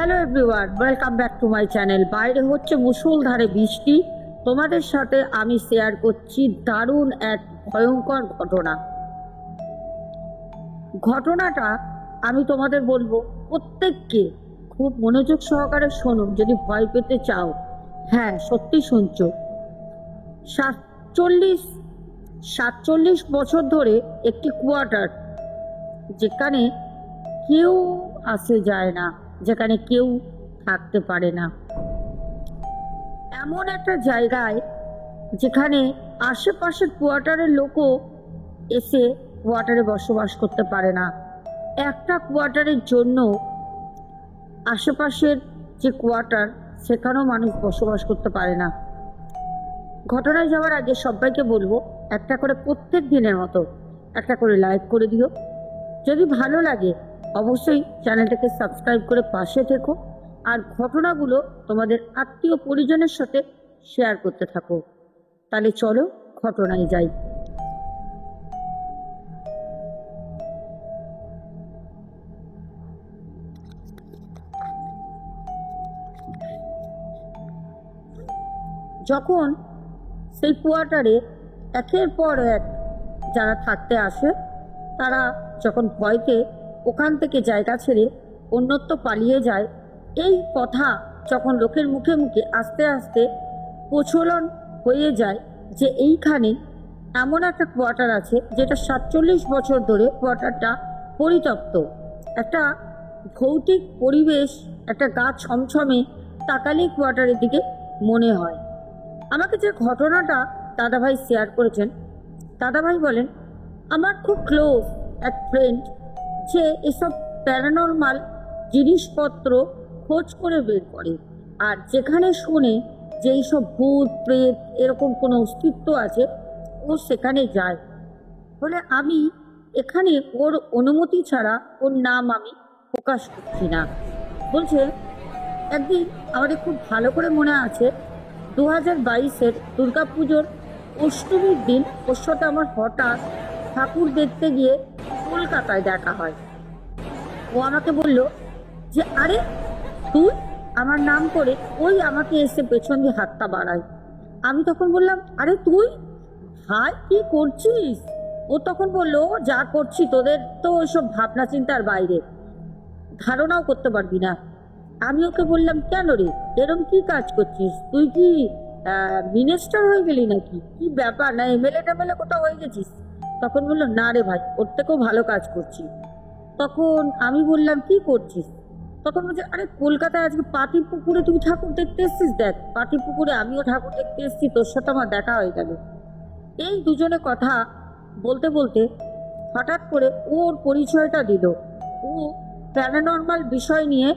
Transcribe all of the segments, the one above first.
Hello everyone, welcome back to my channel. বাইরে হচ্ছে মুষলধারে বৃষ্টি। তোমাদের সাথে আমি শেয়ার করছি দারুণ এক ভয়ঙ্কর ঘটনাটা আমি তোমাদের বলবো, প্রত্যেককে খুব মনোযোগ সহকারে শোনো যদি ভয় পেতে চাও। হ্যাঁ, সত্যি শুনছো। 47 বছর ধরে একটি কোয়ার্টার, যেখানে কেউ আসে যায় না, যেখানে কেউ থাকতে পারে না, এমন একটা জায়গায় যেখানে আশেপাশের কোয়ার্টারের লোকও এসে কোয়ার্টারে বসবাস করতে পারে না। একটা কোয়ার্টারের জন্য আশেপাশের যে কোয়ার্টার সেখানেও মানুষ বসবাস করতে পারে না। ঘটনায় যাওয়ার আগে সবাইকে বলবো, একটা করে প্রত্যেক দিনের মতো একটা করে লাইক করে দিও। যদি ভালো লাগে অবশ্যই চ্যানেলটাকে সাবস্ক্রাইব করে পাশে থেকো, আর ঘটনাগুলো তোমাদের আত্মীয় পরিজনের সাথে শেয়ার করতে থাকো। তাহলে চলো ঘটনায় যাই। যখন সেই কোয়ার্টারে একের পর এক যারা থাকতে আসে, তারা যখন ভয়তে ওখান থেকে জায়গা ছেড়ে অন্যত্র পালিয়ে যায়, এই কথা যখন লোকের মুখে মুখে আস্তে আস্তে প্রচলন হয়ে যায় যে এইখানে এমন একটা কোয়ার্টার আছে যেটা 47 বছর ধরে কোয়ার্টারটা পরিত্যক্ত। একটা ভৌতিক পরিবেশ, একটা গা ছমছমে তাকালেই কোয়ার্টারের দিকে মনে হয়। আমাকে যে ঘটনাটা দাদাভাই শেয়ার করেছেন, দাদাভাই বলেন আমার খুব ক্লোজ এক ফ্রেন্ড, যে এসব প্যারানর্মাল জিনিসপত্র খোঁজ করে বের করে, আর যেখানে শোনে যে এইসব ভূত প্রেত এরকম কোনো অস্তিত্ব আছে, ও সেখানে যায়। বলে আমি এখানে ওর অনুমতি ছাড়া ওর নাম আমি প্রকাশ করছি না। বলছে একদিন আমাদের খুব ভালো করে মনে আছে, 2022-এর দুর্গাপুজোর অষ্টমীর দিন ওর সাথে আমার হঠাৎ ঠাকুর দেখতে গিয়ে কলকাতায় দেখা হয়। ও আমাকে বলল যে আরে তুই, আমার নাম করে ওই আমাকে এসে পেছন দিয়ে হাতটা বাড়ায়। আমি তখন বললাম আরে তুই, হাই কি করছিস? ও তখন বললো যা করছি তোদের তো ওইসব ভাবনা চিন্তার বাইরে, ধারণাও করতে পারবি না। আমি ওকে বললাম কেন রে, এরম কি কাজ করছিস তুই? কি মিনিস্টার হয়ে গেলি নাকি? কি ব্যাপার, না এমএলএ টেমএলএ কোথাও হয়ে গেছিস? তখন বললো না রে ভাই, ওর থেকেও ভালো কাজ করছি। তখন আমি বললাম কি করছিস? তখন বলছে আরে কলকাতায় আজকে পাতিপুকুরে তুই ঠাকুর দেখতে এসছিস, দেখ পাতিপুকুরে আমিও ঠাকুর দেখতে এসছি, তোর সাথে আমার দেখা হয়ে গেল। এই দুজনে কথা বলতে বলতে হঠাৎ করে ওর পরিচয়টা দিল। ও প্যারানর্মাল বিষয় নিয়ে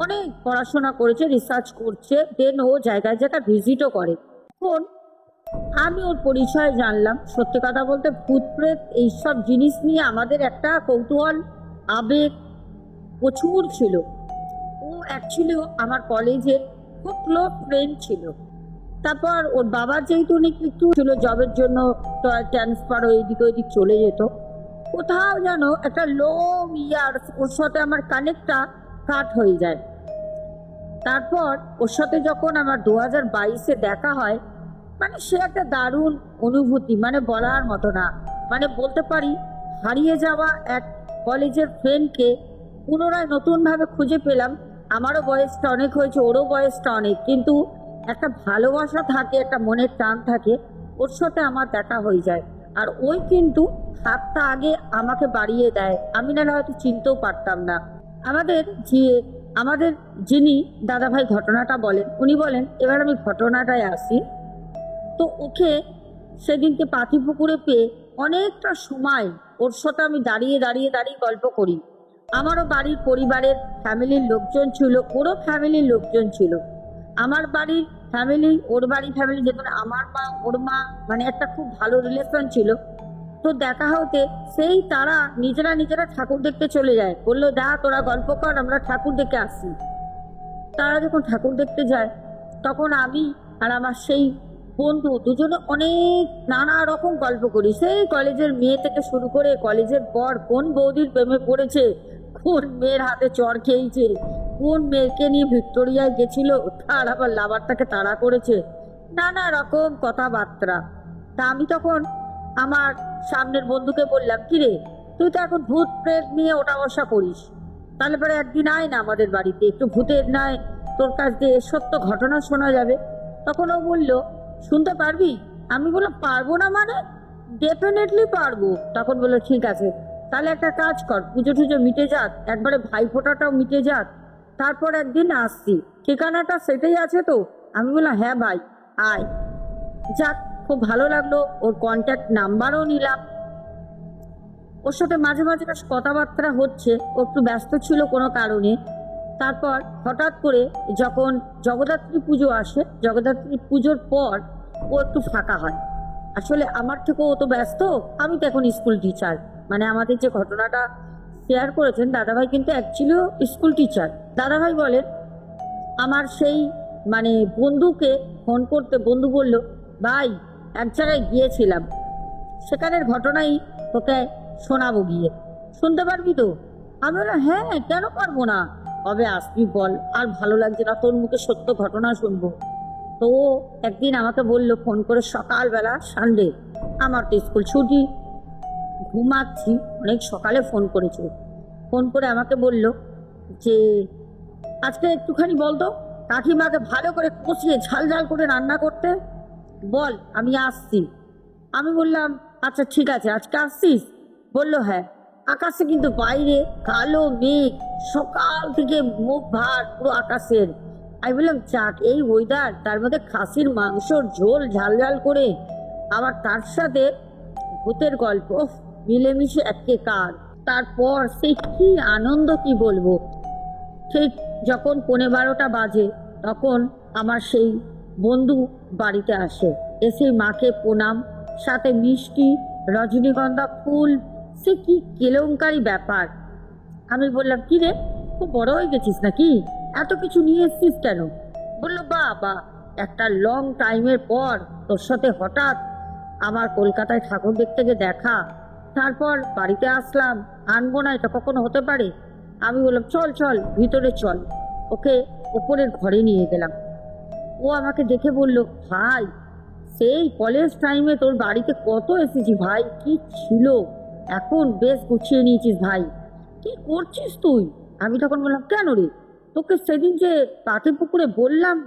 অনেক পড়াশোনা করেছে, রিসার্চ করছে, দেন ও জায়গায় জায়গায় ভিজিটও করে। এখন আমি ওর পরিচয় জানলাম। সত্যি কথা বলতে ভূত প্রেত এইসব জিনিস নিয়ে আমাদের একটা কৌতূহল আবেগ প্রচুর ছিল। ও অ্যাকচুয়ালি আমার কলেজের খুব ক্লোজ ফ্রেন্ড ছিল। তারপর ওর বাবার যেহেতু অনেক একটু ছিল জবের জন্য, ট্রান্সফার এদিক ওইদিক চলে যেত। কোথাও যেন একটা লং ইয়ার্স ওর সাথে আমার কানেক্টটা কাট হয়ে যায়। তারপর ওর সাথে যখন আমার 2022-এ দেখা হয়, মানে সে একটা দারুণ অনুভূতি, মানে বলার মতো না। মানে বলতে পারি হারিয়ে যাওয়া এক কলেজের ফ্রেন্ডকে পুনরায় নতুনভাবে খুঁজে পেলাম। আমারও বয়সটা অনেক হয়েছে, ওরও বয়সটা অনেক, কিন্তু একটা ভালোবাসা থাকে, একটা মনের টান থাকে। ওর সাথে আমার দেখা হয়ে যায়, আর ওই কিন্তু হাতটা আগে আমাকে বাড়িয়ে দেয়। আমি না হয়তো চিনতেও পারতাম না। আমাদের যিনি দাদাভাই ঘটনাটা বলেন, উনি বলেন এবার আমি ঘটনাটায় আসি। তো ওকে সেদিনকে পাতিপুকুরে পেয়ে অনেকটা সময় ওর সাথে আমি দাঁড়িয়ে দাঁড়িয়ে দাঁড়িয়ে গল্প করি। আমারও বাড়ির পরিবারের ফ্যামিলির লোকজন ছিল, ওরও ফ্যামিলির লোকজন ছিল। আমার বাড়ির ফ্যামিলি, ওর বাড়ির ফ্যামিলি, যেমন আমার মা ওর মা, মানে একটা খুব ভালো রিলেশন ছিল। তো দেখা হতে সেই তারা নিজেরা ঠাকুর দেখতে চলে যায়। বললো দা তোরা গল্প কর, আমরা ঠাকুর দেখে আসি। তারা যখন ঠাকুর দেখতে যায়, তখন আমি আর আমার সেই বন্ধু দুজনে অনেক নানা রকম গল্প করি। সেই কলেজের মেয়ে থেকে শুরু করে কলেজের পর কোন বৌদির প্রেমে পড়েছে, কোন মেয়ের হাতে চড় খেয়েছে, কোন মেয়েকে নিয়ে ভিক্টোরিয়ায় গেছিল, তার আবার লাভারটাকে তাড়া করেছে, নানা রকম কথাবার্তা। তা আমি তখন আমার সামনের বন্ধুকে বললাম, কিরে তুই তো এখন ভূত প্রেত নিয়ে ওঠা বসা করিস, তাহলে পরে একদিন আয় না আমাদের বাড়িতে, একটু ভূতের নয় তোর কাছ দিয়ে সত্য ঘটনা শোনা যাবে। তখন ও বলল, শুনতে পারবি? আমি বললাম, পারবো না মানে? ডেফিনেটলি পারবো। তখন বললো, ঠিক আছে, তাহলে একটা কাজ কর, পুজো টুজো মিটে যাক, একবারে ভাইফোঁটাটাও মিটে যাক, তারপর একদিন আসছি, ঠিকানাটা সেটাই আছে তো? আমি বললাম, হ্যাঁ ভাই আয়। যাক, খুব ভালো লাগলো, ওর কন্ট্যাক্ট নাম্বারও নিলাম। ওর সাথে মাঝে মাঝে বেশ কথাবার্তা হচ্ছে, ও একটু ব্যস্ত ছিল কোনো কারণে। তারপর হঠাৎ করে যখন জগদ্ধাত্রী পুজো আসে, জগদ্ধাত্রী পুজোর পর ও একটু ফাঁকা হয়। আসলে আমার থেকেও ও তো ব্যস্ত, আমি তো এখন স্কুল টিচার। মানে আমাদের যে ঘটনাটা শেয়ার করেছেন দাদাভাই কিন্তু অ্যাকচুয়ালিও স্কুল টিচার। দাদাভাই বলেন, আমার সেই মানে বন্ধুকে ফোন করতে বন্ধু বলল, ভাই এক জায়গায় গিয়েছিলাম, সেখানের ঘটনাই তোকে শোনাবো, গিয়ে শুনতে পারবি তো? আমি বললাম, হ্যাঁ কেন পারবো না, কবে আসবি বল, আর ভালো লাগছে না, তোর মুখে সত্য ঘটনা শুনবো। তো ও একদিন আমাকে বললো ফোন করে, সকালবেলা সানডে, আমার তো স্কুল ছুটি, ঘুমাচ্ছি, অনেক সকালে ফোন করেছে। ফোন করে আমাকে বলল যে, আজকে একটুখানি বলতো কাকিমাকে ভালো করে কষিয়ে ঝাল ঝাল করে রান্না করতে বল, আমি আসছি। আমি বললাম, আচ্ছা ঠিক আছে, আজকে আসছিস? বললো, হ্যাঁ। আকাশে কিন্তু বাইরে কালো মেঘ, সকাল থেকে মুখ ভার পুরো আকাশের। আমি বললাম, যাক, এই ওয়েদার, তার মধ্যে খাসির মাংসর ঝোল ঝাল ঝাল করে, আবার তার সাথে ভূতের গল্প, মিলেমিশে একেকার। তারপর সে কি আনন্দ, কি বলবো। ঠিক যখন 11:15 বাজে, তখন আমার সেই বন্ধু বাড়িতে আসে, এসে মাকে প্রণাম, সাথে মিষ্টি, রজনীগন্ধা ফুল, সে কি কেলেঙ্কারি ব্যাপার। আমি বললাম, কি রে, খুব বড় হয়ে গেছিস নাকি, এত কিছু নিয়ে এসছিস কেন? বললো, বাবা, একটা লং টাইমের পর তোর সাথে হঠাৎ আমার কলকাতায় ঠাকুর দেখতে গিয়ে দেখা, তারপর বাড়িতে আসলাম, আনবো না এটা কখনো হতে পারে? আমি বললাম, চল চল ভিতরে চল। ওকে ওপরের ঘরে নিয়ে গেলাম। ও আমাকে দেখে বলল, ভাই সেই কলেজ টাইমে তোর বাড়িতে কত এসেছি ভাই, কি ছিল, এখন বেশ গুছিয়ে নিয়েছিস ভাই, কি করছিস তুই? আমি তখন বললাম, কেন রে, তোকে সেদিন যে পাতি পুকুরে বললাম,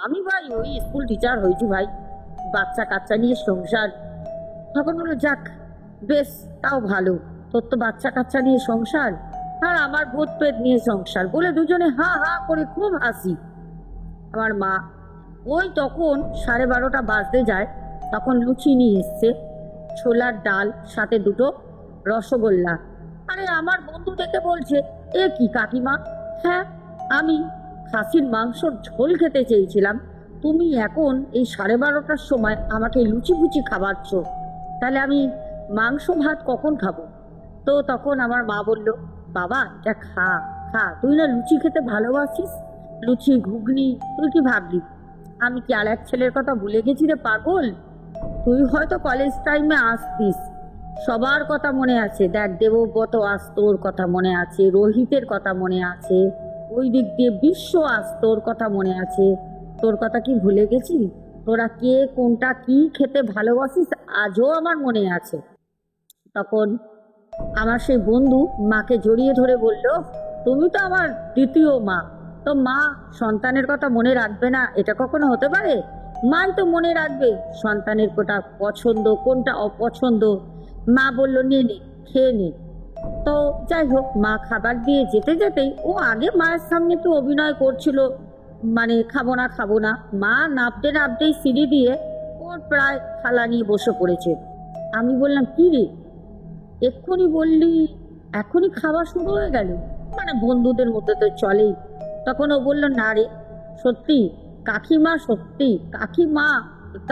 আমি ভাই ওই স্কুল টিচার হয়েছি ভাই, বাচ্চা কাচ্চা নিয়ে সংসার। তখন বললো, যাক বেশ, তাও ভালো, তোর তো বাচ্চা কাচ্চা নিয়ে সংসার, আর আমার ভূত প্রেত নিয়ে সংসার, বলে দুজনে হা হা করে খুব হাসি। আমার মা ওই তখন 12:30 বাজতে যায়, তখন লুচি নিয়ে এসছে, ছোলার ডাল, সাথে দুটো রসগোল্লা। আরে আমার বন্ধু দেখে বলছে, এ কি কাকিমা? হ্যাঁ, আমি খাসির মাংসর ঝোল খেতে চেয়েছিলাম, তুমি এখন এই 12:30টার সময় আমাকে লুচি ফুচি খাওয়াচ্ছ, তাহলে আমি মাংস ভাত কখন খাবো? তো তখন আমার মা বলল, বাবা এটা খা, খা, তুই না লুচি খেতে ভালোবাসিস, লুচি ঘুগনি, তুই কি ভাবলি আমি কি আর এক ছেলের কথা ভুলে গেছি রে পাগল? তুই হয়তো কলেজ টাইমে আসতিস, সবার কথা মনে আছে, দেখ দেবব্রত আসতো, ওর কথা মনে আছে, রোহিতের কথা মনে আছে, ওই দিক দিয়ে বিশ্ব আসতো, ওর কথা মনে আছে, তোর কথা কি ভুলে গেছি? তোরা কে কোনটা কি খেতে ভালোবাসিস আজও আমার মনে আছে। তখন আমার সেই বন্ধু মাকে জড়িয়ে ধরে বলল, তুমি তো আমার দ্বিতীয় মা, তো মা সন্তানের কথা মনে রাখবে না, এটা কখনো হতে পারে? মাই তো মনে রাখবে সন্তানের কোনটা পছন্দ কোনটা অপছন্দ। মা বলল, নে নে খেয়ে নে। তো যাই হোক, মা খাবার দিয়ে যেতে যেতেই ও আগে মায়ের সামনে একটু অভিনয় করছিল, মানে খাবো না খাবো না, মা নাপতে নাপতেই সিঁড়ি দিয়ে ওর প্রায় থালা নিয়ে বসে পড়েছে। আমি বললাম, কি রে, এক্ষুনি বললি এখনই খাওয়া শুরু হয়ে গেল? মানে বন্ধুদের মধ্যে তো চলেই। তখন ও বলল, না রে, সত্যি কাকিমা, সত্যি কাকিমা,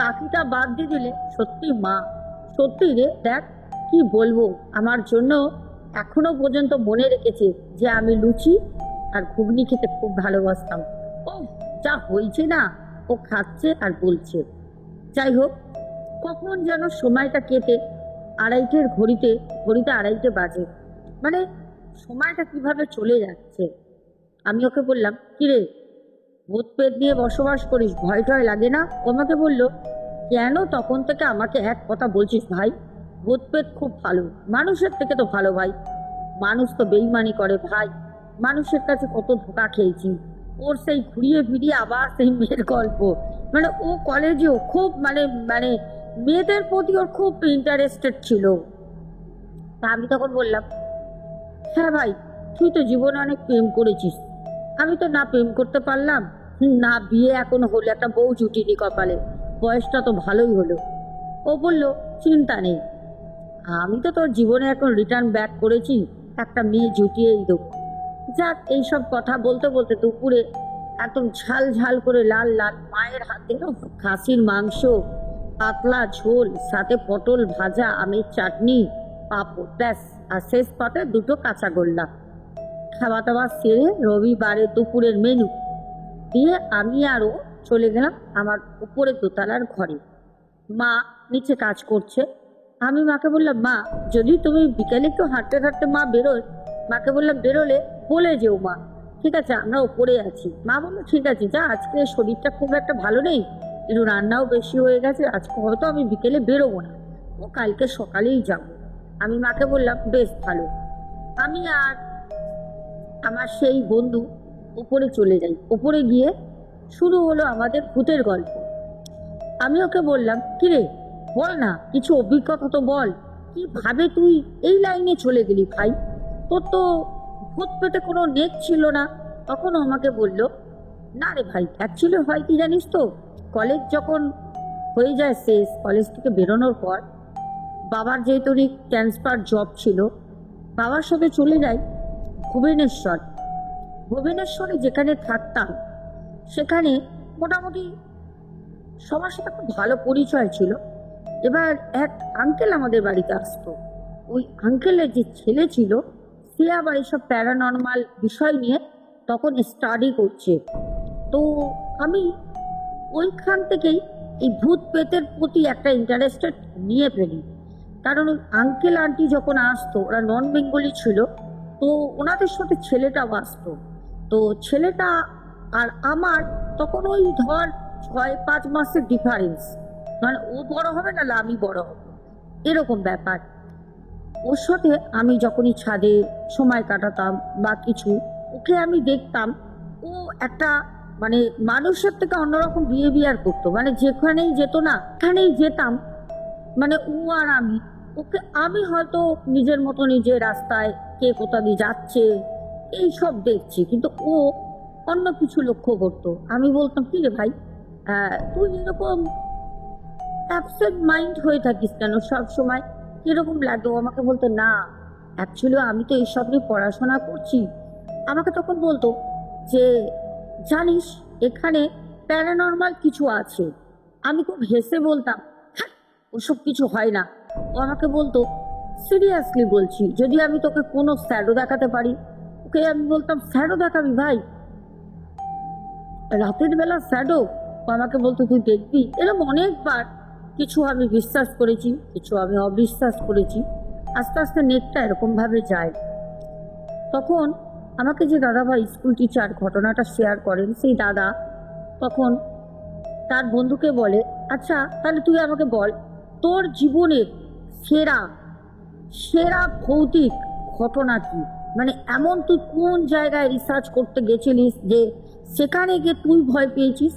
কাকিটা বাদ দিয়ে দিলে সত্যি মা, সত্যি রে, দেখ কি বলবো, আমার জন্য এখনো পর্যন্ত মনে রেখেছে যে আমি লুচি আর ঘুগনি খেতে খুব ভালোবাসতাম। ও যা হয়েছে না, ও খাচ্ছে আর বলছে। যাই হোক, কখন যেন সময়টা কেটে আড়াইটের ঘড়িতে, ঘড়িতে 2:30 বাজে, মানে সময়টা কিভাবে চলে যাচ্ছে। আমি ওকে বললাম, কিরে, ভূত পেট নিয়ে বসবাস করিস, ভয় টয় লাগে না? ও আমাকে বলল, কেন তখন থেকে আমাকে এক কথা বলছিস ভাই? ভূত পেট খুব ভালো, মানুষের থেকে তো ভালো ভাই। মানুষ তো বেইমানি করে ভাই, মানুষের কাছে কত ধোঁকা খেয়েছি। ওর সেই ঘুরিয়ে ফিরিয়ে আবার সেই মেয়ের গল্প। মানে ও কলেজেও খুব মানে মানে মেয়েদের প্রতি ওর খুব ইন্টারেস্টেড ছিল। তা আমি তখন বললাম, হ্যাঁ ভাই, তুই তো জীবনে অনেক প্রেম করেছিস, আমি তো না প্রেম করতে পারলাম, না বিয়ে এখনো হলো, একটা বউ জুটিনি কপালে, বয়সটা তো ভালোই হলো। ও বলল, চিন্তা নেই, আমি তো তোর জীবনে এখন রিটার্ন ব্যাক করেছি, একটা মেয়ে জুটিয়েই দেবো। যাক, এইসব কথা বলতে বলতে দুপুরে একদম ঝাল ঝাল করে লাল লাল মায়ের হাতে খাসির মাংস, পাতলা ঝোল, সাথে পটল ভাজা, আমের চাটনি, পাঁপড়, ব্যাস, আর শেষ পাতে দুটো কাঁচা গোল্লা। খাওয়া দাওয়া সেরে রবিবারে দুপুরের মেনু দিয়ে আমি আরও চলে গেলাম আমার উপরের দোতলার ঘরে। মা নিচে কাজ করছে। আমি মাকে বললাম, মা, যদি তুমি বিকেলে একটু হাঁটতে হাঁটতে মা বেরোয়, মাকে বললাম বেরোলে বলে যেও মা, ঠিক আছে, আমরা উপরে আছি। মা বললো, ঠিক আছে যা, আজকে শরীরটা খুব একটা ভালো নেই, একটু রান্নাও বেশি হয়ে গেছে, আজকে হয়তো আমি বিকেলে বেরোবো না, ও কালকে সকালেই যাবো। আমি মাকে বললাম, বেশ ভালো। আমি আর আমার সেই বন্ধু উপরে চলে যাই। উপরে গিয়ে শুরু হলো আমাদের ভূতের গল্প। আমি ওকে বললাম, কিরে, বল না, কিছু অভিজ্ঞতা তো বল, কিভাবে তুই এই লাইনে চলে গেলি ভাই? তোর তো ভূত পেটে কোনো নেক ছিল না। তখন ও আমাকে বলল, না রে ভাই, অ্যাকচুয়ালি হয় কি জানিস তো, কলেজ যখন হয়ে যায় শেষ, কলেজ থেকে বেরোনোর পর বাবার যেহেতু ট্রান্সফার জব ছিল, বাবার সাথে চলে যাই ভুবনেশ্বর। ভুবনেশ্বরে যেখানে থাকতাম সেখানে মোটামুটি সবার সাথে খুব ভালো পরিচয় ছিল। এবার এক আঙ্কেল আমাদের বাড়িতে আসতো। ওই আঙ্কেলের যে ছেলে ছিল সে আবার এইসব প্যারানর্মাল বিষয় নিয়ে তখন স্টাডি করছে। তো আমি ওইখান থেকেই এই ভূত পেতের প্রতি একটা ইন্টারেস্টেড নিয়ে ফেলি। কারণ ওই আঙ্কেল আন্টি যখন আসতো, ওরা নন বেঙ্গলি ছিল, তো ওনাদের সাথে ছেলেটাও আসতো। তো ছেলেটা আর আমার তখন ওই ধর 6-5 মাসের ডিফারেন্স, মানে ও বড় হবে না আমি বড় হব, এরকম ব্যাপার। ওর সাথে আমি যখনই ছাদে সময় কাটাতাম বা কিছু, ওকে আমি দেখতাম ও একটা মানে মানুষের থেকে অন্যরকম বিহেভিয়ার করতো। মানে যেখানেই যেত না, এখানেই যেতাম, মানে ও আর ওকে আমি হয়তো নিজের মতো নিজে রাস্তায় কে কোথা দিয়ে যাচ্ছে এই সব দেখছি, কিন্তু ও অন্য কিছু লক্ষ্য করতো। আমি বলতাম, কি রে ভাই, তুই এরকম অ্যাবসেন্ট মাইন্ড হয়ে থাকিস কেন সব সময়, কিরকম লাগে? ও আমাকে বলতো, না অ্যাকচুয়ালি আমি তো এইসব নিয়ে পড়াশোনা করছি। আমাকে তখন বলতো যে, জানিস এখানে প্যারানর্মাল কিছু আছে। আমি খুব হেসে বলতাম, হ্যাঁ, ওসব কিছু হয় না। ও আমাকে বলতো, সিরিয়াসলি বলছি, যদি আমি তোকে কোনো শ্যাডো দেখাতে পারি। ওকে আমি বলতাম, শ্যাডো দেখাবি ভাই, রাতের বেলা শ্যাডো? ও আমাকে বলতো, তুই দেখবি। এরকম অনেকবার কিছু আমি বিশ্বাস করেছি, কিছু আমি অবিশ্বাস করেছি। আস্তে আস্তে নেটটা এরকমভাবে যায়। তখন আমাকে যে দাদাভাই স্কুল টিচার ঘটনাটা শেয়ার করেন, সেই দাদা তখন তার বন্ধুকে বলে, আচ্ছা তাহলে তুই আমাকে বল, তোর জীবনের সেরা সেরা ভৌতিক ঘটনা কি? মানে এমন তুই কোন জায়গায় রিসার্চ করতে গেছিলিস যে সেখানে গিয়ে তুই ভয় পেয়েছিস?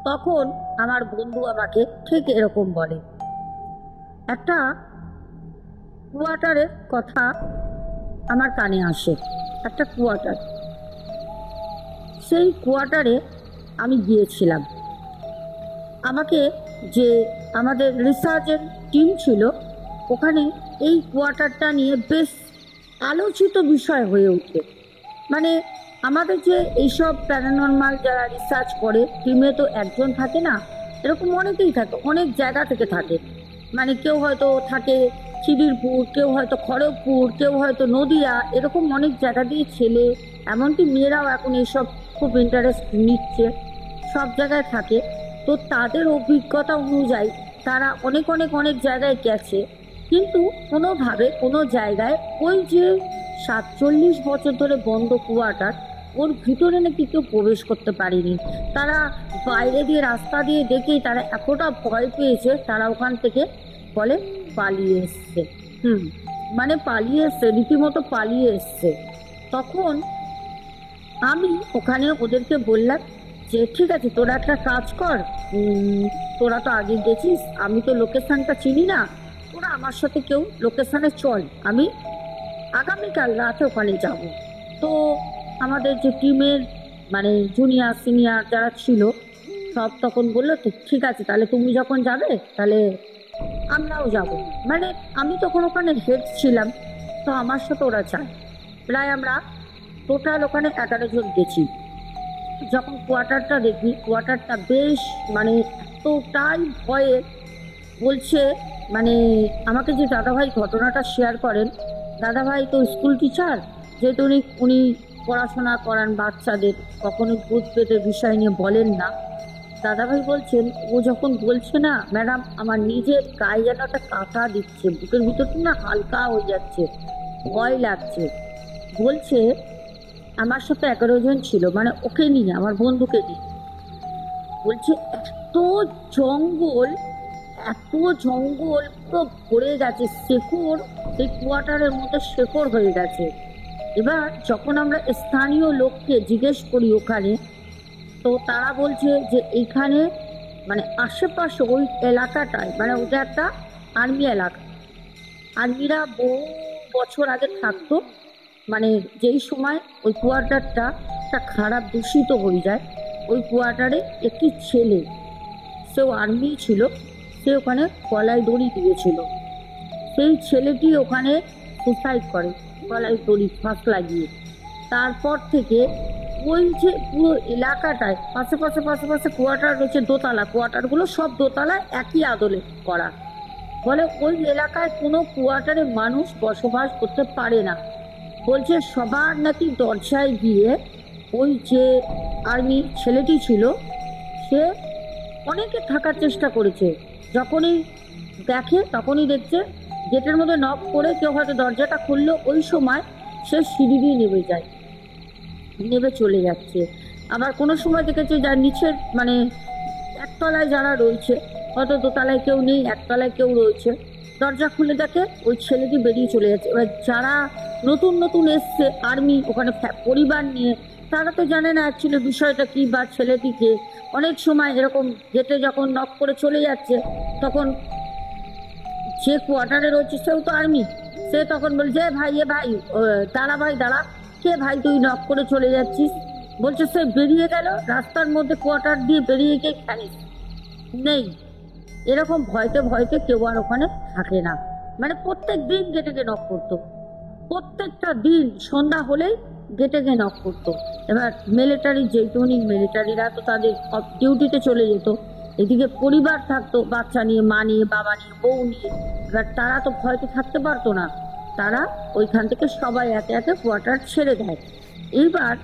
তখন আমার বন্ধু আমাকে ঠিক এরকম বলে, একটা কোয়ার্টারের কথা আমার কানে আসে। একটা কোয়ার্টার, সেই কোয়ার্টারে আমি গিয়েছিলাম। আমাকে যে আমাদের রিসার্চের টিম ছিল, ওখানে এই কোয়ার্টারটা নিয়ে বেশ আলোচিত বিষয় হয়ে ওঠে। মানে আমাদের যে এইসব প্যারানর্মাল যারা রিসার্চ করে টিমে তো একজন থাকে না, এরকম অনেকেই থাকে, অনেক জায়গা থেকে থাকে। মানে কেউ হয়তো থাকে খিদিরপুর, কেউ হয়তো খড়গপুর, কেউ হয়তো নদিয়া, এরকম অনেক জায়গা দিয়ে ছেলে, এমনকি মেয়েরাও এখন এইসব খুব ইন্টারেস্ট নিচ্ছে, সব জায়গায় থাকে। তো তাদের অভিজ্ঞতা অনুযায়ী তারা অনেক অনেক অনেক জায়গায় গেছে, কিন্তু কোনোভাবে কোনো জায়গায় ওই যে 47 বছর ধরে বন্ধ কোয়ার্টার, ওর ভিতরে নাকি কেউ প্রবেশ করতে পারেনি। তারা বাইরে দিয়ে রাস্তা দিয়ে দেখেই তারা এতটা ভয় পেয়েছে, তারা ওখান থেকে বলে পালিয়ে এসছে। মানে পালিয়ে এসছে, রীতিমতো পালিয়ে এসছে। তখন আমি ওখানে ওদেরকে বললাম যে ঠিক আছে, তোরা একটা কাজ কর, তোরা তো আগে গেছিস, আমি তো লোকেশনটা চিনি না, তোরা আমার সাথে কেউ লোকেশনে চল, আমি আগামীকাল রাতে ওখানে যাব। তো আমাদের যে টিমের মানে জুনিয়র সিনিয়র যারা ছিল সব তখন বললো তো ঠিক আছে, তাহলে তুমি যখন যাবে তাহলে আমরাও যাব। মানে আমি তখন ওখানে হেড ছিলাম, তো আমার সাথে ওরা যায়। প্রায় আমরা টোটাল ওখানে 11 জন গেছি। যখন কোয়ার্টারটা দেখি, কোয়ার্টারটা বেশ মানে এতটাই ভয়ে, বলছে মানে আমাকে যে দাদাভাই ঘটনাটা শেয়ার করেন, দাদাভাই তো স্কুল টিচার, যেহেতু উনি পড়াশোনা করান বাচ্চাদের, কখনো ভূত প্রেতের বিষয় নিয়ে বলেন না। দাদাভাই বলছেন ও যখন বলছে না ম্যাডাম, আমার নিজের গায়ে যেন একটা কাঁটা দিচ্ছে, বুকের ভিতরটা না হালকা হয়ে যাচ্ছে, ভয় লাগছে। বলছে আমার সাথে 11 জন ছিল, মানে ওকে নিয়ে, আমার বন্ধুকে নিয়ে। বলছে এত জঙ্গল, এত জঙ্গল পুরো ভরে গেছে, শেকড়, সেই কোয়ার্টারের মধ্যে শেকড় হয়ে গেছে। এবার যখন আমরা স্থানীয় লোককে জিজ্ঞেস করি ওখানে, তো তারা বলছে যে এইখানে মানে আশেপাশে ওই এলাকাটায়, মানে ওটা একটা আর্মি এলাকা, আর্মিরা বহু বছর আগে থাকতো। মানে যেই সময় ওই কোয়ার্টারটা একটা খারাপ দূষিত হয়ে যায়, ওই কোয়ার্টারে একটি ছেলে, সেও আর্মি ছিল, সে ওখানে গলায় দড়ি দিয়েছিল। সেই ছেলেটি ওখানে সুসাইড করে গলায় দড়ি ফাঁস লাগিয়ে। তারপর থেকে ওই যে পুরো এলাকাটায় পাশে পাশে পাশে পাশে কোয়ার্টার রয়েছে, দোতলা, কোয়ার্টারগুলো সব দোতলায় একই আদলে করা। বলে ওই এলাকায় কোনো কোয়ার্টারে মানুষ বসবাস করতে পারে না। বলছে সবার নাকি দরজায় গিয়ে ওই যে আর্মি ছেলেটি ছিল, সে অনেকে থাকার চেষ্টা করেছে, যখনই দেখে তখনই দেখছে গেটের মধ্যে নক করে কেউ হয়তো দরজাটা খুললো, ওই সময় সে সিঁড়ি দিয়ে নেমে যায়, নেমে চলে যাচ্ছে। আবার কোনো সময় দেখেছে যার নিচের মানে একতলায় যারা রয়েছে, হয়তো দোতলায় কেউ নেই, একতলায় কেউ রয়েছে, দরজা খুলে দেখে ওই ছেলেটি বেরিয়ে চলে যাচ্ছে। এবার যারা নতুন নতুন এসছে আর্মি ওখানে পরিবার নিয়ে, তারা তো জানে না অ্যাকচুয়ালি বিষয়টা কি বা ছেলেটিকে। অনেক সময় এরকম গেটে যখন নক করে চলে যাচ্ছে, তখন যে কোয়ার্টারে রয়েছে সেও তো আর্মি, সে তখন বলছে ভাই এ ভাই দাঁড়া ভাই দাঁড়া, কে ভাই তুই নক করে চলে যাচ্ছিস? বলছে সে বেরিয়ে গেল রাস্তার মধ্যে, কোয়ার্টার দিয়ে বেরিয়ে গিয়ে খানিস নেই। এরকম ভয়তে ভয়তে কেউ আর ওখানে থাকে না। মানে প্রত্যেক দিন গেটে গিয়ে নক করতো, প্রত্যেকটা দিন সন্ধ্যা হলেই গেটে গিয়ে নক করতো। এবার মিলিটারি, যেটুকুনি মিলিটারিরা তো তাদের ডিউটিতে চলে যেত, এদিকে পরিবার থাকতো বাচ্চা নিয়ে, মা নিয়ে, বাবা নিয়ে, বউ নিয়ে। এবার তারা তো ভয়তে থাকতে পারতো না, তারা ওইখান থেকে সবাই একে একে কোয়ার্টার ছেড়ে দেয়। এইবার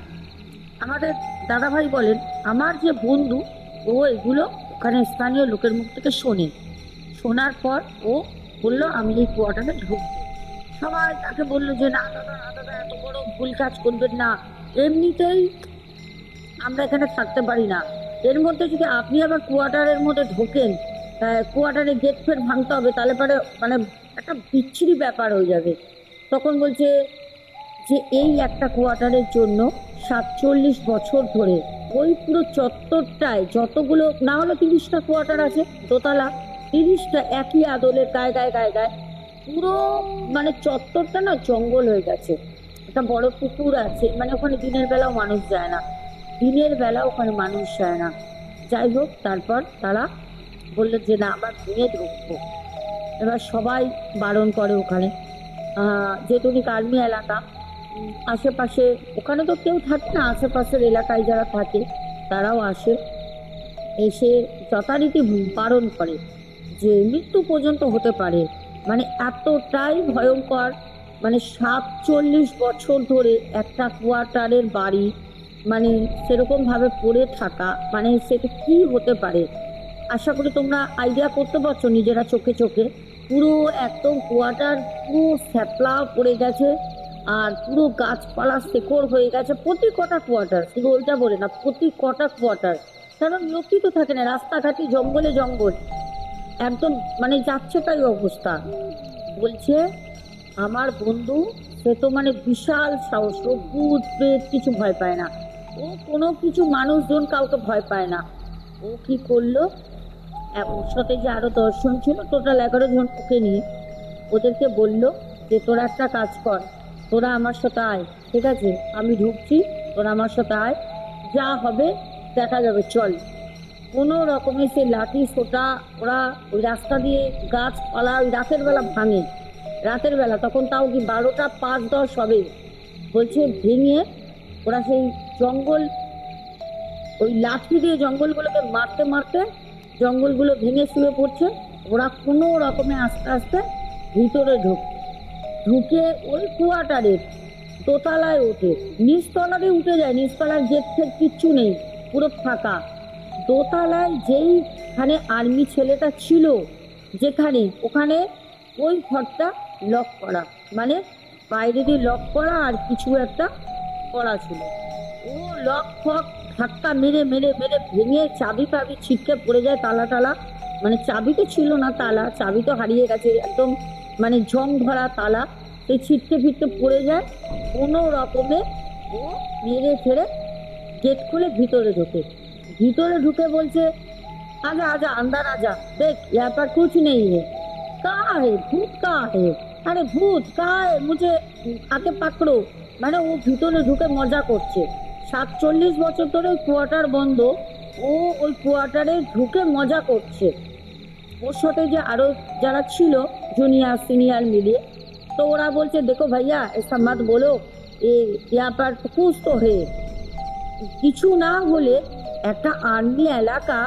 আমাদের দাদাভাই বলেন আমার যে বন্ধু, ও এগুলো ওখানে স্থানীয় লোকের মুখ থেকে শোনে, শোনার পর ও বললো আমি এই কোয়ার্টারে ঢুকবো। সবাই তাকে বললো যে না দাদা, না দাদা, এত বড় ভুল কাজ করবেন না, এমনিতেই আমরা এখানে থাকতে পারি না, এর মধ্যে যদি আপনি আবার কোয়ার্টারের মধ্যে ঢোকেন, কোয়ার্টারে গেট ফেট ভাঙতে হবে, তাহলে পরে মানে একটা বিচ্ছিরি ব্যাপার হয়ে যাবে। তখন বলছে যে এই একটা কোয়ার্টারের জন্য 47 বছর ধরে ওই পুরো চত্বরটায় যতগুলো না হলো 30টা কোয়ার্টার আছে দোতলা, 30টা একই আদলের গায়ে গায়ে গায়ে গায়ে পুরো মানে চত্বরটা না জঙ্গল হয়ে গেছে। একটা বড় পুকুর আছে, মানে ওখানে দিনের বেলাও মানুষ যায় না, দিনের বেলা ওখানে মানুষ যায় না। যাই হোক, তারপর তারা বললো যে না আমরা ভেঙে ঢুকবো। এবার সবাই বারণ করে ওখানে, যেহেতু আর্মি এলাকা, আশেপাশে ওখানে তো কেউ থাকে না, আশেপাশের এলাকায় যারা থাকে তারাও আসে, এসে যথারীতি বারণ করে যে মৃত্যু পর্যন্ত হতে পারে। মানে এতটাই ভয়ঙ্কর, মানে 47 বছর ধরে একটা কোয়ার্টারের বাড়ি, মানে সেরকমভাবে পড়ে থাকা, মানে সেটা কি হতে পারে। আশা করি তোমরা আইডিয়া করতে পারছো নিজেরা চোখে চোখে। পুরো একদম কোয়ার্টার পুরো স্যাপলা পড়ে গেছে, আর পুরো গাছপালা শেকড় হয়ে গেছে প্রতি কটা কোয়ার্টার, শুধু ওইটা বলে না, প্রতি কটা কোয়ার্টার। কারণ লোকই তো থাকে না, রাস্তাঘাটে জঙ্গলে জঙ্গল, একদম মানে যাচ্ছে তাই অবস্থা। বলছে আমার বন্ধু, সে তো মানে বিশাল সাহস, ও ভূত প্রেত কিছু ভয় পায় না, ও কোনো কিছু মানুষজন কাউকে ভয় পায় না। ও কি করলো, ওর সাথে যে আরো 10 জন ছিল, টোটাল 11 জন ওকে নিয়ে, ওদেরকে বলল যে তোরা একটা কাজ কর, তোরা আমার সাথে আয়, ঠিক আছে আমি ঢুকছি, তোরা আমার সাথে আয়, যা হবে দেখা যাবে, চল। কোনো রকমে সে লাঠি সোটা ওরা ওই রাস্তা দিয়ে গাছপালা ওই রাতের বেলা ভাঙে, রাতের বেলা তখন তাও কি 12টা 5-10 হবে, বলছে ভেঙে ওরা সেই জঙ্গল ওই লাঠি দিয়ে জঙ্গলগুলোকে মারতে মারতে জঙ্গলগুলো ভেঙে শুয়ে পড়ছে। ওরা কোনো রকমে আস্তে আস্তে ভিতরে ঢুকে ওই কোয়ার্টারের দোতলায় ওঠে, নিচতলাতে উঠে যায়, নিচতলার গেট থেকে কিচ্ছু নেই, পুরো ফাঁকা। দোতলায় যেইখানে আর্মি ছেলেটা ছিল, যেখানে ওখানে ওই ঘরটা লক করা, মানে বাইরে দিয়ে লক করা আর কিছু একটা করা ছিল। ও লক ফক ধাক্কা মেরে মেরে মেরে ভেঙে চাবি ফাবি ছিটকে পড়ে যায়, তালা টালা, মানে চাবি তো ছিল না, তালা চাবি তো হারিয়ে গেছে, একদম মানে জং ধরা তালা, সেই ছিটকে ফিটকে পড়ে যায়। কোনো রকমে ও মেরে ফেরে গেট খুলে ভিতরে ঢুকে বলছে आजा आजा अंदर आजा, देख यहाँ पर कुछ नहीं है। कहाँ है भूत, कहाँ है, अरे भूत कहाँ है, मुझे आके पकड़ो। মানে ও ভিতরে ঢুকে মজা করছে, 47 বছর ধরে ওই কোয়ার্টার বন্ধ, ও ওই কোয়ার্টারে ঢুকে মজা করছে। ওর সাথে যে আরো যারা ছিল জুনিয়র সিনিয়র মিলিয়ে, তো ওরা বলছে দেখো ভাইয়া এসব মত বলো, यहाँ पर कुछ तो है। কিছু না হলে একটা আর্মি এলাকা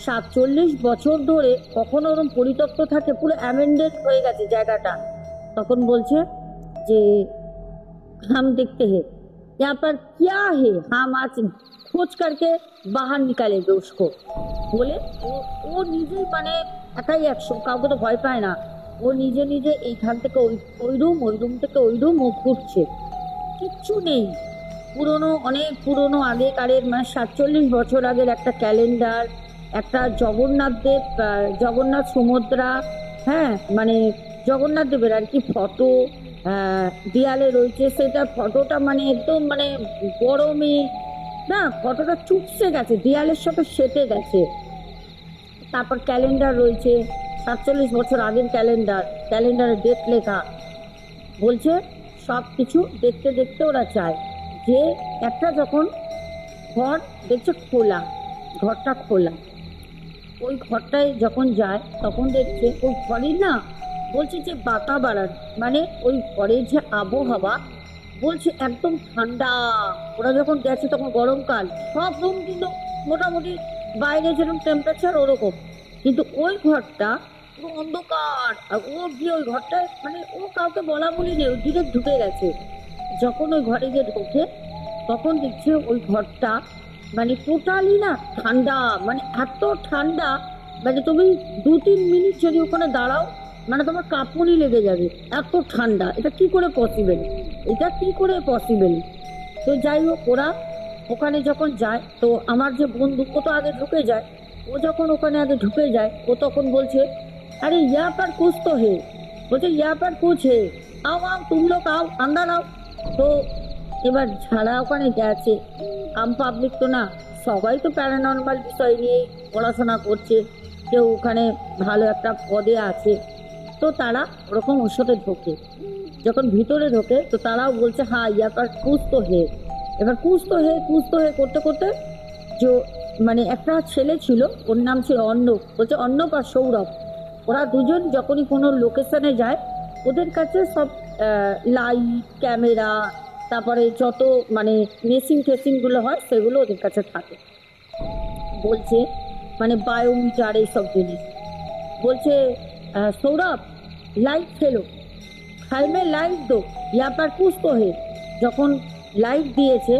47 বছর ধরে কখনো ওরকম পরিত্যক্ত থাকে, পুরো অ্যামেন্ডেড হয়ে গেছে জায়গাটা। তখন বলছে যে हम देखते हैं यहाँ पर क्या है, हम आज खोज करके बाहर निकालेंगे उसको। বলে ও নিজেই মানে একাই 100, কাউকে তো ভয় পায় না। ও নিজে নিজে এইখান থেকে ওই রুম থেকে ওই রুম ও ঘুরছে, কিচ্ছু নেই। পুরনো, অনেক পুরনো আগেকারের, মানে 47 বছর আগের একটা ক্যালেন্ডার, একটা জগন্নাথ সুমদ্রা, হ্যাঁ মানে জগন্নাথ দেবের আর কি ফটো দেয়ালে রয়েছে। সেটা ফটোটা মানে একদম মানে গরমে না, ফটোটা চুপসে গেছে, দেয়ালের সাথে সেটে গেছে। তারপর ক্যালেন্ডার রয়েছে, 47 বছর আগের ক্যালেন্ডারে ডেট লেখা। বলছে সব কিছু দেখতে দেখতে ওরা চায় যে একটা যখন ঘর দেখছে ঘরটা খোলা, ওই ঘরটায় যখন যায় তখন দেখছে ওই ঘরের না, বলছে যে বাতাবরণ মানে ওই ঘরের যে আবহাওয়া, বলছে একদম ঠান্ডা। ওরা যখন গেছে তখন গরমকাল, সব রুম কিন্তু মোটামুটি বাইরে যেরকম টেম্পারেচার ওরকম, কিন্তু ওই ঘরটা পুরো অন্ধকার। আর ও গিয়ে ওই ঘরটায় মানে ও কাউকে বলা বলি নেই, ওই দিকে ঢুকে গেছে। যখন ওই ঘরে গিয়ে ঢোকে তখন দেখছে ওই ঘরটা মানে টোটালি না ঠান্ডা, মানে এত ঠান্ডা, মানে তুমি 2-3 মিনিট যদি ওখানে দাঁড়াও মানে তোমার কাঁপুনি লেগে যাবে, এত ঠান্ডা। এটা কি করে পসিবল? তো যাই হোক, ওরা ওখানে যখন যায়, তো আমার যে বন্ধু ও তো আগে ঢুকে যায়, ও যখন ওখানে আগে ঢুকে যায় ও তখন বলছে আরে यहाँ पर कुछ तो है, বলছে यहाँ पर कुछ है, आओ आओ तुम लोग आओ अंदर आओ। তো এবার যারা ওখানে গেছে, আম পাবলিক তো না, সবাই তো প্যারানর্মাল বিষয় নিয়ে পড়াশোনা করছে, কেউ ওখানে ভালো একটা পদে আছে, তো তারা ওরকম ওর সাথে ঢোকে। যখন ভিতরে ঢোকে তো তারাও বলছে হ্যাঁ यहाँ पर कुछ तो है। এবার কুছ তো হে করতে করতে যে মানে একটা ছেলে ছিল, ওর নাম ছিল অর্ণব, বলছে অর্ণব আর সৌরভ, ওরা দুজন যখনই কোনো লোকেশনে যায় ওদের কাছে সব লাইট ক্যামেরা, তারপরে যত মানে মেশিনগুলো হয় সেগুলো ওদের কাছে থাকে। বলছে মানে বায়োমিটার এইসব জিনিস। বলছে সৌরভ লাইট ফেলো, घर में लाइट दो, यहाँ पर कुछ तो है। যখন লাইট দিয়েছে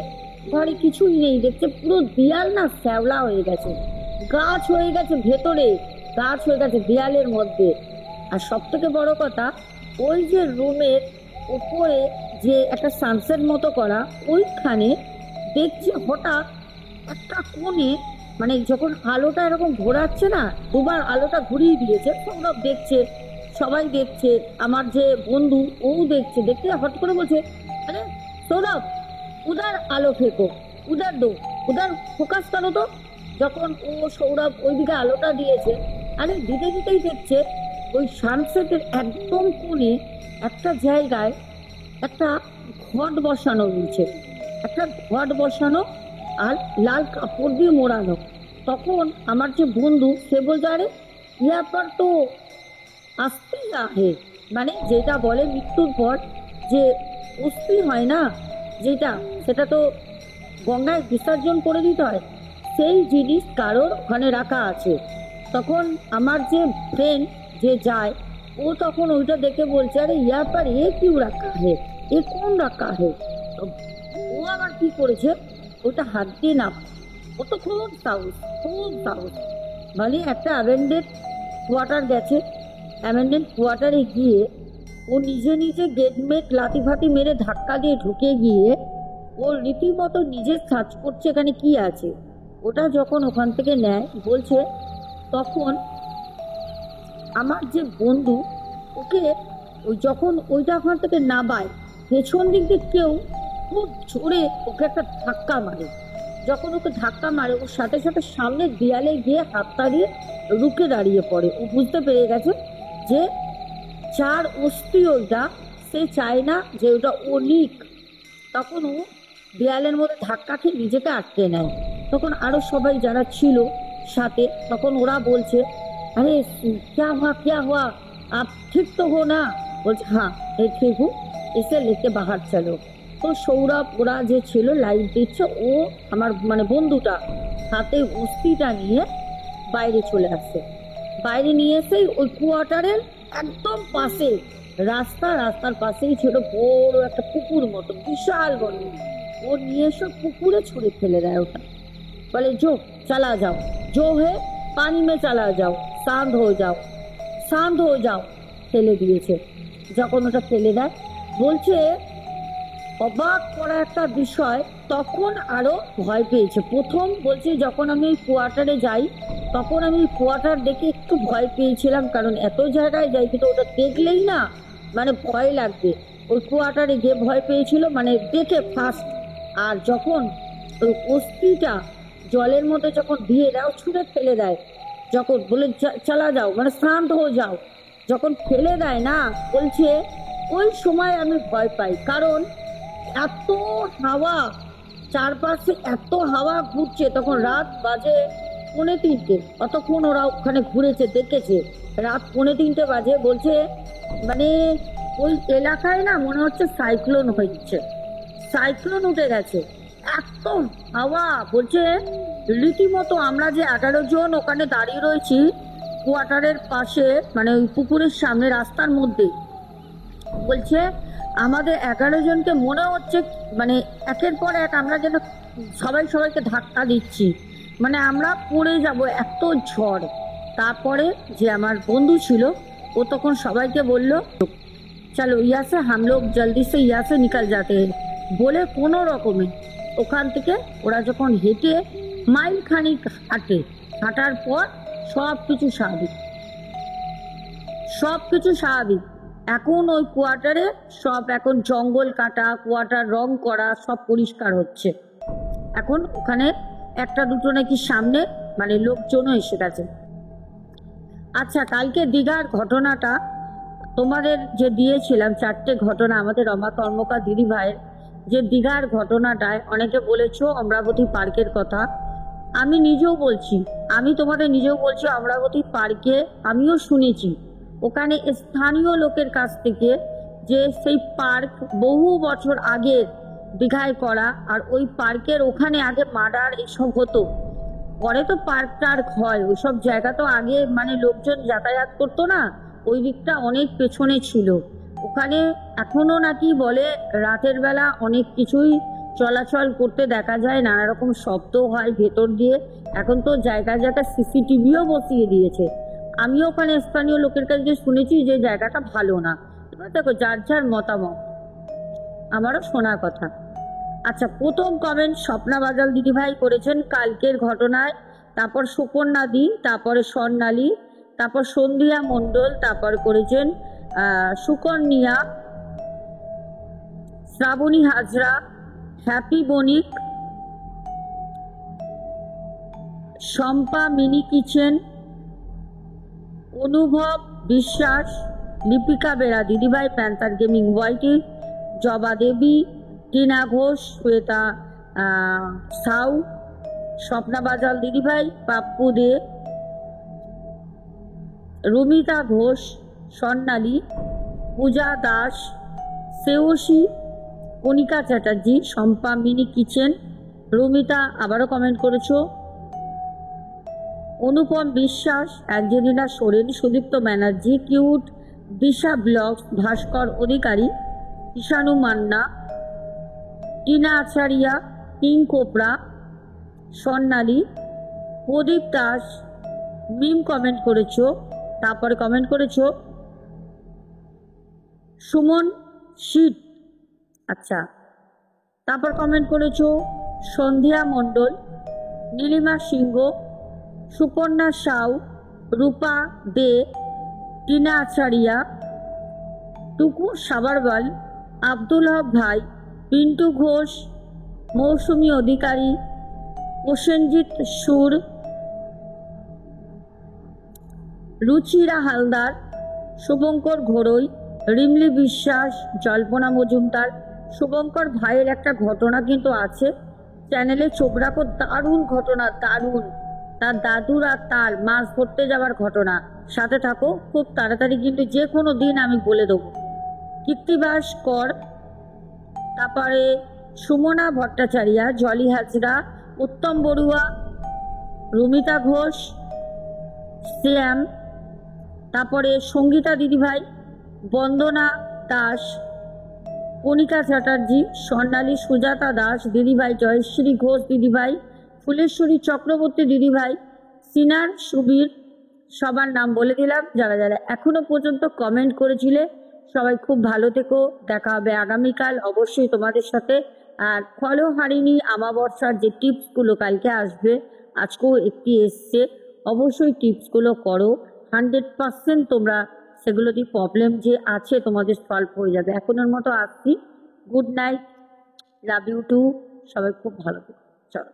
ঘরে কিছুই নেই, দেখছে পুরো দেয়াল না শ্যাওলা হয়ে গেছে, গাছ হয়ে গেছে, ভেতরে গাছ হয়ে গেছে দেয়ালের মধ্যে। আর সব থেকে বড় কথা, ওই যে রুমের উপরে যে একটা সানসেট মতো করা, ওইখানে দেখছি হঠাৎ একটা কোণে, মানে যখন আলোটা এরকম ঘোরাচ্ছে না, দুবার আলোটা ঘুরিয়ে দিয়েছে, সৌরভ দেখছে, সবাই দেখছে, আমার যে বন্ধু ও দেখছে, দেখতে হঠাৎ করে বলছে, আরে সৌরভ, উদার আলো ফেঁকো, উদার দো, উদার ফোকাস করো তো। যখন ও সৌরভ ওইদিকে আলোটা দিয়েছে, আরে দিতে দিতেই দেখছে ওই সানসেটের একদম কোণে একটা জায়গায় একটা ঘট বসানো রয়েছে, একটা ঘট বসানো আর লাল কাপড় দিয়ে মোড়ানো। তখন আমার যে বন্ধু সে বলছে, আরে ইয়া পর তো আসতেই আহে, মানে যেটা বলে মৃত্যুর পর যে অস্থি হয় না, যেটা সেটা তো গঙ্গায় বিসর্জন করে দিতে হয়, সেই জিনিস কারোর ওখানে রাখা আছে। তখন আমার যে ফ্রেন্ড যে যায়, ও তখন ওইটা দেখে বলছে, আরে ইয়া পর এ কিউ রাখা হে, এ কোন রাখা হে। তো ও আবার কি করেছে, ওটা হাত দিয়ে না, ও তো খুব সাহস, খুব সাহস, মানে একটা অ্যাবেন্ডেড কোয়ার্টার গেছে, অ্যাবেন্ডেড কোয়ার্টারে গিয়ে ও নিজে নিজে গেটমেট লাথি ফাতি মেরে ধাক্কা দিয়ে ঢুকে গিয়ে ও রীতিমতো নিজে সার্চ করছে এখানে কি আছে। ওটা যখন ওখান থেকে নেয় বলছে, তখন আমার যে বন্ধু ওকে ওই যখন ওইটা ওখান থেকে নামায়, পেছন দিক দিয়ে কেউ খুব জোরে ওকে একটা ধাক্কা মারে। যখন ওকে ধাক্কা মারে, ওর সাথে সাথে সামনের দেয়ালে গিয়ে হাতটা দিয়ে রুখে দাঁড়িয়ে পড়ে। ও বুঝতে পেরে গেছে যে যার অস্থি ওইটা, সে চায় না যে ওটা ও নিক। তখন ও দেয়ালের মধ্যে ধাক্কা খেয়ে নিজেকে আটকে নেয়। তখন আরো সবাই যারা ছিল সাথে, তখন ওরা বলছে, अरे क्या हुआ आप ठीक तो हो ना। বলছে হ্যাঁ এই ঠিক হু, এসে লেকে বাহার চলো। তো সৌরভ ওরা যে ছিল লাইট দিচ্ছে, ও আমার মানে বন্ধুটা হাতে অস্থিটা নিয়ে বাইরে চলে আসছে। বাইরে নিয়ে এসেই ওই কোয়ার্টারের একদম পাশে রাস্তার পাশেই ছিল বড় একটা পুকুর মতো, বিশাল বড়। ও নিয়ে এসে পুকুরে ছুঁড়ে ফেলে দেয় ওটা, বলে जो चला जाओ, जो है पानी में चला जाओ, शांत हो जाओ, शांत हो जाओ, ফেলে দিয়েছে। যখন ওটা ফেলে দেয়, বলছে অবাক করা একটা বিষয়, তখন আরো ভয় পেয়েছে। প্রথম বলছে যখন আমি ওই কোয়ার্টারে যাই, তখন আমি ওই কোয়ার্টার দেখে একটু ভয় পেয়েছিলাম, কারণ এত জায়গায় যাই কিন্তু ওটা দেখলেই না মানে ভয় লাগবে। ওই কোয়ার্টারে গিয়ে ভয় পেয়েছিল মানে দেখে ফার্স্ট। আর যখন ওই অস্থিটা জলের মধ্যে যখন দিয়ে দেয়, ছুঁড়ে ফেলে দেয়, যখন বলে চালা যাও মানে শান্ত হয়ে যাও, যখন ফেলে দেয় না, বলছে ওই সময় আমি ভয় পাই, কারণ এত হাওয়া চারপাশে, এত হাওয়া ঘুরছে। তখন রাত বাজে 2:45, অতক্ষণ ওরা ওখানে ঘুরেছে, দেখেছে রাত 2:45 বাজে। বলছে মানে ওই এলাকায় না মনে হচ্ছে সাইক্লোন হচ্ছে, সাইক্লোন উঠে গেছে, এত হাওয়া। বলছে রীতিমতো আমরা যে 11 জন ওখানে দাঁড়িয়ে রয়েছি কোয়ার্টারের পাশে, মানে ওই পুকুরের সামনে রাস্তার মধ্যে, বলছে আমাদের 11 জনকে মনে হচ্ছে মানে একের পর এক আমরা যেন সবাইকে ধাক্কা দিচ্ছি, মানে আমরা পড়ে যাব, এত ঝড়। তারপরে যে আমার বন্ধু ছিল, ও তখন সবাইকে বলল, চলো ইয়া সে হাম লোগ জলদি সে ইয়া সে নিকল যাতে हैं, বলে কোনো রকমে ওখান থেকে ওরা যখন হেঁটে মাইল খানিক হাঁটার পর সব কিছু স্বাভাবিক, সব কিছু স্বাভাবিক। এখন ওই কোয়ার্টারে সব, এখন জঙ্গল কাটা, কোয়ার্টার রং করা, সব পরিষ্কার হচ্ছে। এখন ওখানে একটা দুটো নাকি সামনে মানে লোকজনও এসে গেছে। আচ্ছা, কালকে দীঘার ঘটনাটা তোমাদের যে দিয়েছিলাম, 4টে ঘটনা আমাদের রমা কর্মকার দিদি ভাইয়ের যে দীঘার ঘটনাটায় অনেকে বলেছো অমরাবতী পার্কের কথা, আমি নিজেও বলছি, আমি তোমাদের নিজেও বলছি অমরাবতী পার্কে আমিও শুনেছি ওখানে স্থানীয় লোকের কাছ থেকে যে সেই পার্ক বহু বছর আগের দীঘায় করা, আর ওই পার্কের ওখানে আগে মার্ডার এসব হতো, পরে তো পার্ক টার্ক হয়, ওইসব জায়গা তো আগে মানে লোকজন যাতায়াত করতো না, ওই দিকটা অনেক পেছনে ছিল। ওখানে এখনো নাকি বলে রাতের বেলা অনেক কিছুই চলাচল করতে দেখা যায়, নানা রকম শব্দ হয় ভেতর দিয়ে। এখন তো জায়গায় জায়গায় সিসিটিভিও বসিয়ে দিয়েছে। আমিও ওখানে স্থানীয় লোকের কাছে শুনেছি যে জায়গাটা ভালো না। এবার দেখো যার যার মতামত। আমারও শোনার কথা। আচ্ছা, প্রথম কমেন্ট স্বপ্না বাজাল দিদিভাই করেছেন কালকের ঘটনায়, তারপর সুকন্যা দি, তারপরে স্বর্ণালী, তারপর সন্ধিয়া মণ্ডল, তারপর করেছেন সুকন্যা, শ্রাবণী হাজরা, হ্যাপি বণিক, শম্পা মিনি কিচেন, অনুভব বিশ্বাস, লিপিকা বেরা দিদিভাই, প্যান্থার গেমিং ওয়াইটি, জবা দেবী, টিনা ঘোষ, শ্বেতা সাউ, স্বপ্না বাজাল দিদিভাই, পাপ্পু দে, রুমিতা ঘোষ, স্বর্ণালী, পূজা দাস, শ্রেয়সী, কণিকা চ্যাটার্জি, শম্পা মিনি কিচেন, রুমিতা আবারও কমেন্ট করেছো, অনুপম বিশ্বাস, অ্যাঞ্জেলিনা সোরেন, সুদীপ্ত ব্যানার্জি, কিউট, দিশা ব্লগস, ভাস্কর অধিকারী, ঈশানু মান্না, টিনা আচারিয়া, কিং কোপড়া, স্বর্ণালী, প্রদীপ দাস, মিম কমেন্ট করেছো, তারপরে কমেন্ট করেছো সুমন শীত, আচ্ছা, তারপর কমেন্ট করেছো সন্ধ্যা মণ্ডল, নীলিমা সিংহ, সুকন্যা সাউ, রূপা দে, টিনা আচারিয়া, টুকু সাবারওয়াল, আব্দুল হক ভাই, পিন্টু ঘোষ, মৌসুমী অধিকারী, প্রসেনজিৎ সুর, রুচিরা হালদার, শুভঙ্কর ঘোড়ই, রিমলি বিশ্বাস, জল্পনা মজুমদার। শুভঙ্কর ভাইয়ের একটা ঘটনা কিন্তু আছে, চ্যানেলে চোখ রাখো, দারুণ ঘটনা, দারুণ। তার দাদুর আর তার মাছ ধরতে যাওয়ার ঘটনা, সাথে থাকো, খুব তাড়াতাড়ি কিন্তু যে কোনো দিন আমি বলে দেবো। কীর্তিবাস কর, তারপরে সুমনা ভট্টাচার্যা, জলি হাজরা, উত্তম বড়ুয়া, রুমিতা ঘোষ, শ্যাম, তারপরে সঙ্গীতা দিদিভাই, বন্দনা দাস, কণিকা চ্যাটার্জি, স্বর্ণালী, সুজাতা দাস দিদিভাই, জয়শ্রী ঘোষ দিদিভাই, ফুলেশ্বরী চক্রবর্তী দিদিভাই, সিনার সুবীর, সবার নাম বলে দিলাম। যারা যারা এখনো পর্যন্ত কমেন্ট করেছিলে সবাই খুব ভালো থেকো, দেখা হবে আগামীকাল অবশ্যই তোমাদের সাথে। আর ফলো হারিনি আমাবস্যার যে টিপসগুলো কালকে আসবে, আজকেও একটি এসছে, অবশ্যই টিপসগুলো করো, 100% তোমরা সেগুলো দিয়ে প্রবলেম যে আছে তোমাদের সলভ হয়ে যাবে। এখনের মতো আসছি, good night, love you too, সবাই খুব ভালো থেকো, চলো।